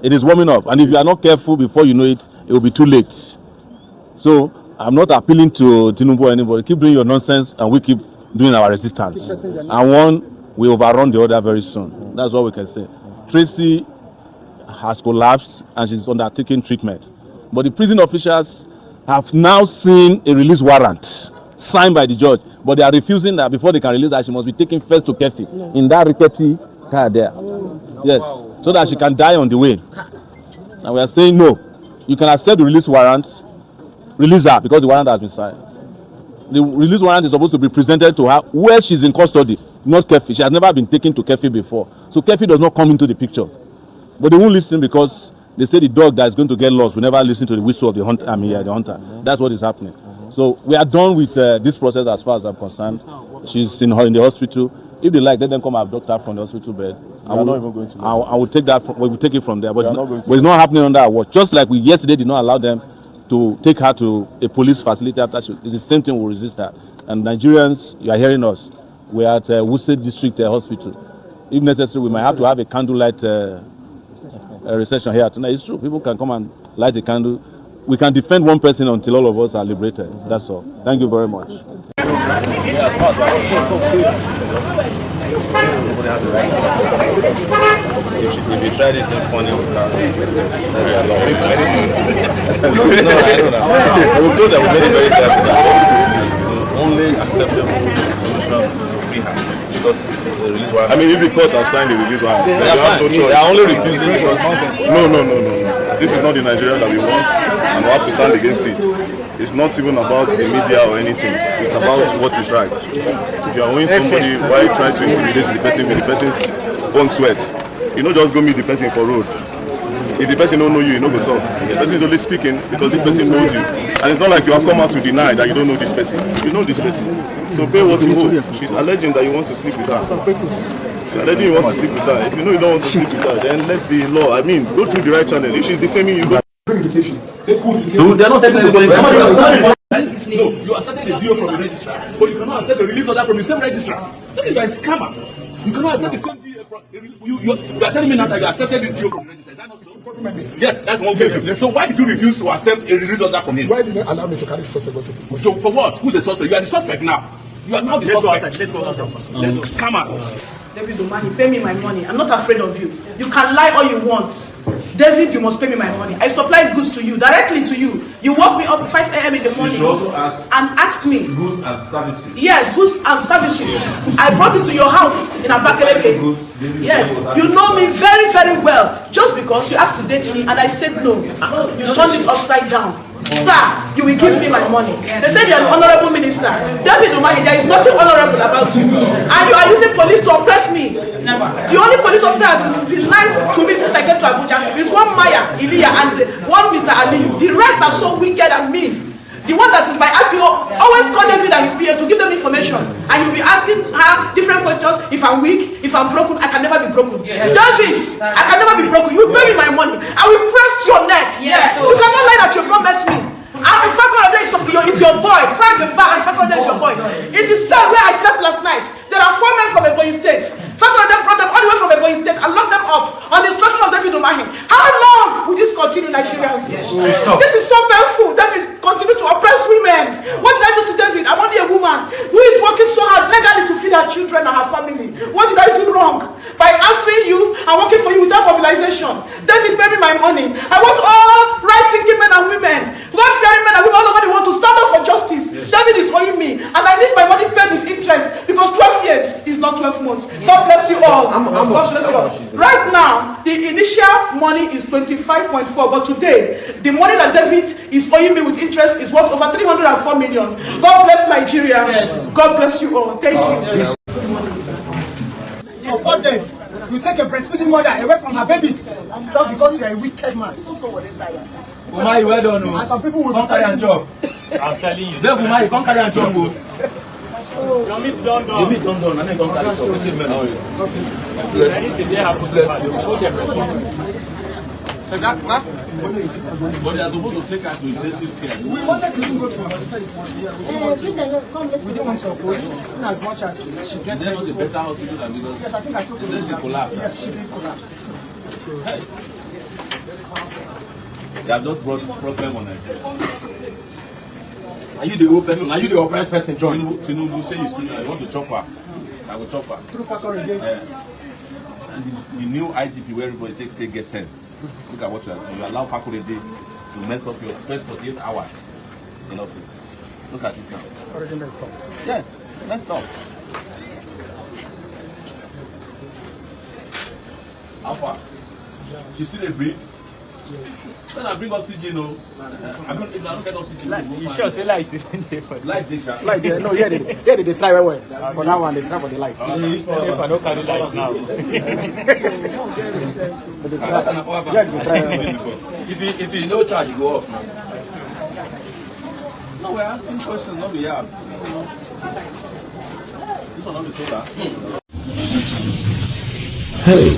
It is warming up, and if you are not careful before you know it, it will be too late. So I'm not appealing to Tinubu or anybody. Keep doing your nonsense, and we keep doing our resistance. And one will overrun the other very soon. That's all we can say. Tracy has collapsed, and she's undertaking treatment. But the prison officials have now seen a release warrant signed by the judge, but they are refusing that. Before they can release her, she must be taken first to Kefi in that rickety car there. Yes, so that she can die on the way. And we are saying no. You can accept the release warrant, release her because the warrant has been signed. The release warrant is supposed to be presented to her where she's in custody, not Kefi. She has never been taken to Kefi before, so Kefi does not come into the picture. But they won't listen because they say the dog that is going to get lost will never listen to the whistle of the hunter. The hunter. That's what is happening. So we are done with this process as far as I'm concerned. She's in the hospital. If they like, let them come abduct her from the hospital bed. I will take that. We will take it from there. But it's not happening under our watch. Just like we yesterday did not allow them to take her to a police facility after it's the same thing. We resist that. And Nigerians, you are hearing us. We are at Wuse District Hospital. If necessary, we might have to have a candlelight recession here tonight. It's true. People can come and light a candle. We can defend one person until all of us are liberated. That's all. Thank you very much. If you tried it in funny with that, we told them very, very careful that only acceptable solution we have. Because the release warrant. I mean, if the courts have signed the release warrant, they have no choice. They are only refusing because no. This is not the Nigeria that we want, and we have to stand against it. It's not even about the media or anything. It's about what is right. If you are owing somebody, why try to intimidate the person with the person's own sweat? You don't just go meet the person for road. If the person don't know you, you don't go talk. The person is only speaking because this person knows you. And it's not like you have come out to deny that you don't know this person. You know this person. So pay what you owe. She's alleging that you want to sleep with her. She's alleging you want to sleep with her. If you know you don't want to sleep with her, then let the law, go through the right channel. If she's defaming you, go. They're not taking anybody. No, you accepted the deal from the registrar, but you cannot accept the release order from the same registrar. Look at you, are a scammer. You cannot accept the same deal from you are telling me now that you accepted this deal from the registrar. Is that not so? Yes, that's one case. Yes. So why did you refuse to accept a release order from him? Why did you not allow me to carry the suspect to So for what? Who's the suspect? You are the suspect now. You are now the suspect. Let's go outside. Let's go. Scammers. David Umahi, pay me my money. I'm not afraid of you. You can lie all you want. David, you must pay me my money. I supplied goods to you, directly to you. You woke me up at 5 a.m. in the morning and asked me. Goods and services. Yes, goods and services. I brought it to your house in Abakaleke. Yes, you know me very, very well. Just because you asked to date me and I said no. You turned it upside down. Sir, you will give me my money. They said you're an honorable minister. David Umahi, there is nothing honorable about you. And you are using police to oppress me. The only police officer that has been nice to me since I came to Abuja is one Maya, Iliya, and one Mr. Aliyu. The rest are so wicked and mean. The one that is my IPO always call David and his PA to give them information. And you'll be asking her different questions. If I'm weak, if I'm broken, I can never be broken. Yes. David, I can never be broken. You pay me my money. I will press your neck. Yes. You cannot lie that you've not met me. And it's your boy. Frank and Bar and Fakonde is your boy. In the cell where I slept last night, there are 4 men from Ebonyi State. Fakonde brought them all the way from Ebonyi State and locked them up on the instruction of David Umahi. How long will this continue, Nigerians? Yes. This is so painful. David continue to oppress women. What did I do to David? I'm only a woman who is working so hard legally to feed her children and her family. What did I do wrong? By answering you and working for you without mobilization. David, pay me my money. I want all right-thinking men and women, God-fearing men and women all over the world to stand up for justice. Yes. David is owing me, and I need my money paid with interest because 12 years is not 12 months. God bless you all. God bless you all. Right now, the initial money is 25.4, but today, the money that David is owing me with interest is worth over 304 million. God bless Nigeria. Yes. God bless you all. Thank you. Yes. For 4 days, you take a breastfeeding mother away from her babies just because you are a wicked man. Umahi, well done. And some people will come carry and job. I'm telling you. Then Umahi, come carry and job. Your meat done. Your meat done, and then come carry and job. But they are supposed to take her to intensive care. We wanted to even go to her. We didn't want to approach in as much as she gets. Is there not a better hospital than because? Yes, I think I saw she collapsed. Yes, she did collapse. Hey. They have just brought problem on Nigeria. Are you the old person? Are you the oppressed person, John? Tinubu say you see, I want to chop her. I will chop her. True factory again. And the new IGP where everybody takes get sense. Look at what you are doing. You allow Fakulede to mess up your first 48 hours in office. Look at it now. Already messed up. Yes, it's messed up. How far? You see the breeze? When I bring oxygen, no. If I don't get oxygen, You sure say light is in there? light they shall. Like no, yeah, they try well. For that one, they try for the light. If I don't carry lights now. But they try. Yeah, they try well. If you no charge, you go off now. No, we're asking questions, not the app. This one not the solar. Hey.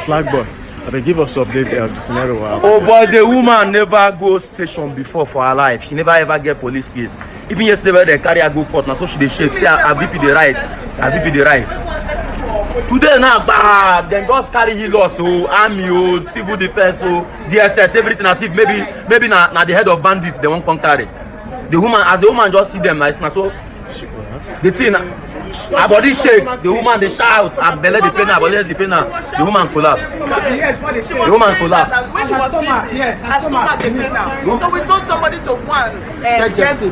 Flag boy, I mean, give us an update of the scenario. Oh boy, the woman never go station before for her life. She never ever get police case. Even yesterday they carry her go court, now so she dey shake. See her BP the rise, her BP the rise. Today now, then just carry his loss, so army, civil defense, DSS, everything as if maybe na the head of bandits they won't come carry. The woman, as the woman just see them, like so the thing. Her body shake, the woman they shout, her belly the pain, her belly the pain, the woman collapse. The woman collapse. When she was eating, her stomach dey pain her. So we told somebody to go and get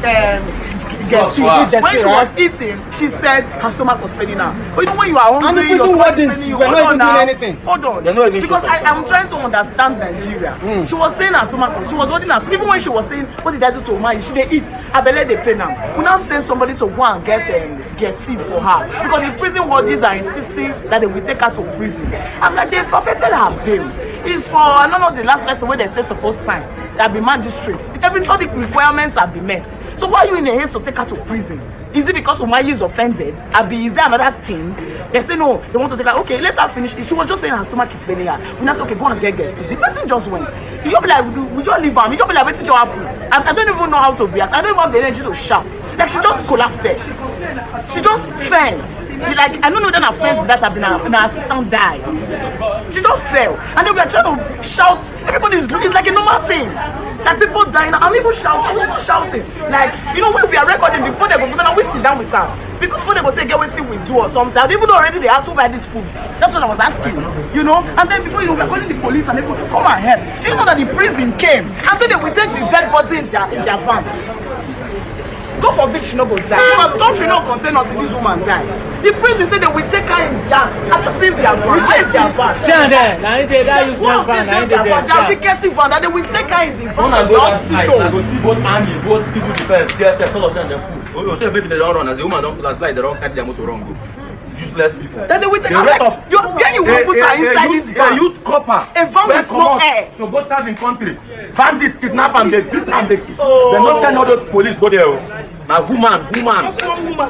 when she was eating, she said her stomach was paining her. But you know when you are hungry, your stomach is paining you. Hold on now. Hold on. Because I'm trying to understand Nigeria. She was saying her stomach, she was holding her stomach. Even when she was saying, what did I do to Umahi? She dey eat, her belly dey pain her. We now send somebody to go and get seed for her. Because the prison wardies are insisting that they will take her to prison. I'm like, they perfected her bail. It's for, I don't know the last person where they say supposed sign. That be magistrates. All the requirements have been met. So why are you in a haste to take her to prison? Is it because Umahi is offended? Is there another thing? They say no, they want to take her. Okay, let her finish. She was just saying her stomach is paining her. We now say, okay, go and get guests. The person just went. You just be like, we just leave her. You just be like, what's your happen? I don't even know how to react. I don't even have the energy to shout. Like she just collapsed there. She just faints. Like I don't know that her friends that have been her assistant died. She just fell. And then we are trying to shout. Everybody is like a normal thing. Like people dying. I'm even shouting. Like, you know, when we are recording before they go, we sit down with her. Because before they go say, get what we do or something. I even though already they asked who buy this food. That's what I was asking. You know? And then before, you know, we're calling the police and they put, come and help. You know that the prison came and said they will take the dead body in their van. God forbid she no go die. Because country no contain us in this woman die. The prison said they will take her in their. I've just seen their van. Where is their van? Their picketing van that they will take her in the van. I go see both army, both civil defense, DSS, all of them, they're full. Oh, so maybe they don't run, as the woman don't last like they don't carry their motor wrong. Useless people. Then they will take her like, when you will put her inside this van. A youth copper. A van with no air. To go serve in country. Bandits kidnap and they beat and they kill. They not send all those police go there. Now woman.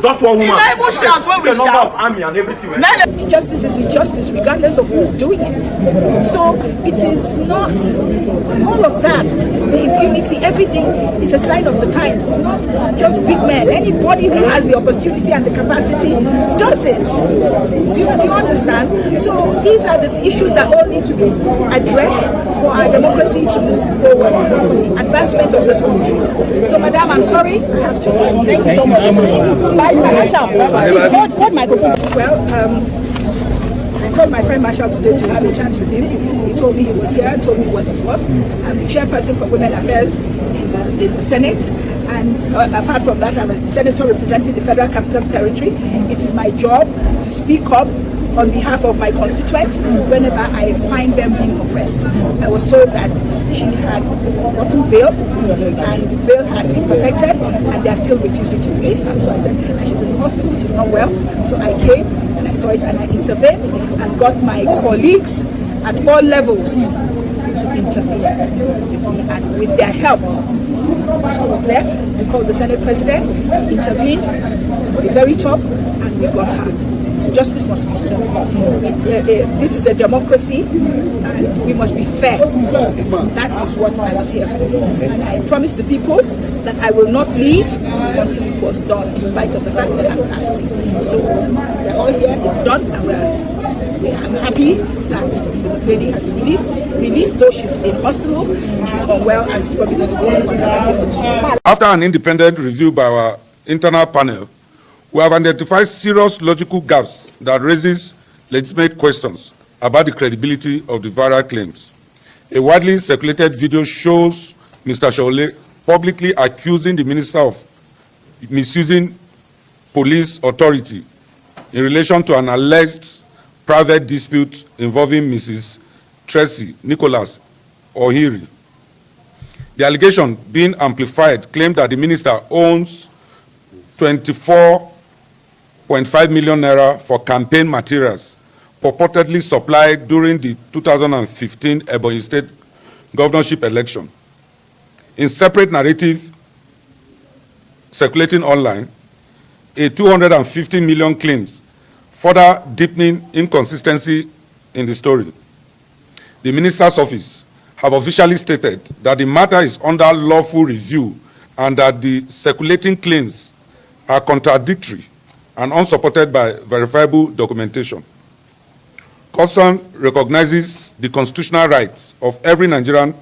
Just one woman. The number of army and everything. Injustice is injustice regardless of who's doing it. So it is not all of that. The impunity, everything is a sign of the times. It's not just big men. Anybody who has the opportunity and the capacity does it. Do you understand? So these are the issues that all need to be addressed for our democracy to move forward, for the advancement of this country. So madam, I'm sorry, I have to go. Thank you so much. Hold microphone. Well, I called my friend Marshall today to have a chat with him. He told me he was here, told me what it was. I'm the chairperson for Women Affairs in the Senate. And apart from that, I'm a senator representing the Federal Capital Territory. It is my job to speak up on behalf of my constituents whenever I find them being oppressed. I was told that she had gotten bail and the bail had been perfected and they are still refusing to release her. So I said, and she's in the hospital, she's not well. So I came and I saw it and I intervened and got my colleagues at all levels to intervene and with their help. I was there, I called the Senate President, intervened at the very top and we got her. So justice must be served. This is a democracy and we must be fair. That is what I was here for. And I promised the people that I will not leave until it was done, in spite of the fact that I'm fasting. So we're all here, it's done, and we're I'm happy that the lady has been released, though she's in hospital, she's unwell, and she's probably going to be in for another day or two. After an independent review by our internal panel, we have identified serious logical gaps that raises legitimate questions about the credibility of the viral claims. A widely circulated video shows Mr. Sowore publicly accusing the minister of misusing police authority in relation to an alleged private dispute involving Mrs. Tracy Nicolas Ohiri. The allegation, being amplified, claimed that the minister owns 24.5 million naira for campaign materials purportedly supplied during the 2015 Ebonyi State governorship election. In separate narrative circulating online, a 250 million claims, further deepening inconsistency in the story. The minister's office have officially stated that the matter is under lawful review and that the circulating claims are contradictory and unsupported by verifiable documentation. Concern recognizes the constitutional rights of every Nigerian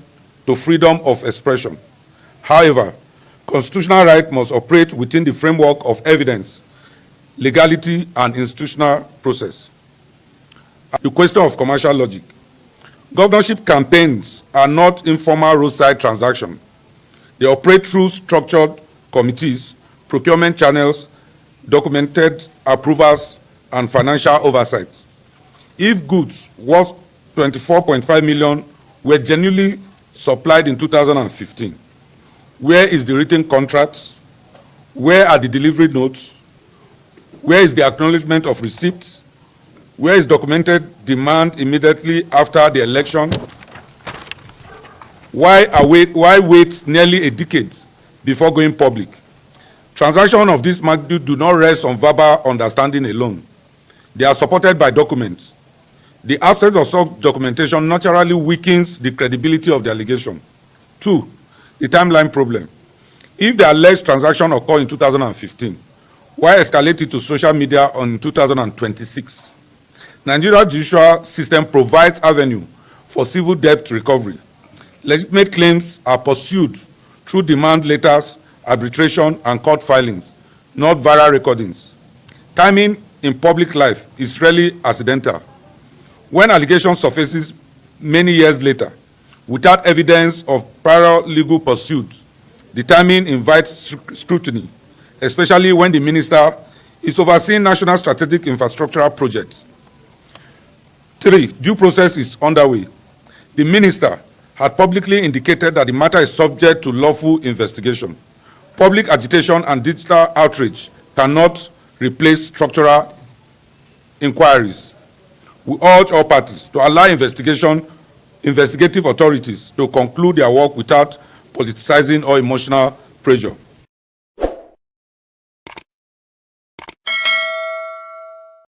to freedom of expression. However, constitutional right must operate within the framework of evidence, legality, and institutional process. The question of commercial logic. Governorship campaigns are not informal roadside transactions. They operate through structured committees, procurement channels, documented approvals, and financial oversight. If goods worth 24.5 million were genuinely supplied in 2015, where is the written contracts? Where are the delivery notes? Where is the acknowledgement of receipts? Where is documented demand immediately after the election? Why wait nearly a decade before going public? Transactions of this magnitude do not rest on verbal understanding alone. They are supported by documents. The absence of such documentation naturally weakens the credibility of the allegation. 2, the timeline problem. If the alleged transaction occurred in 2015, why escalate it to social media on 2026? Nigeria's judicial system provides avenue for civil debt recovery. Legitimate claims are pursued through demand letters, arbitration, and court filings, not viral recordings. Timing in public life is rarely accidental. When allegation surfaces many years later, without evidence of prior legal pursuit, the timing invites scrutiny, especially when the minister is overseeing national strategic infrastructural projects. 3, due process is underway. The minister had publicly indicated that the matter is subject to lawful investigation. Public agitation and digital outrage cannot replace structural inquiries. We urge all parties to allow investigative authorities to conclude their work without politicizing or emotional pressure.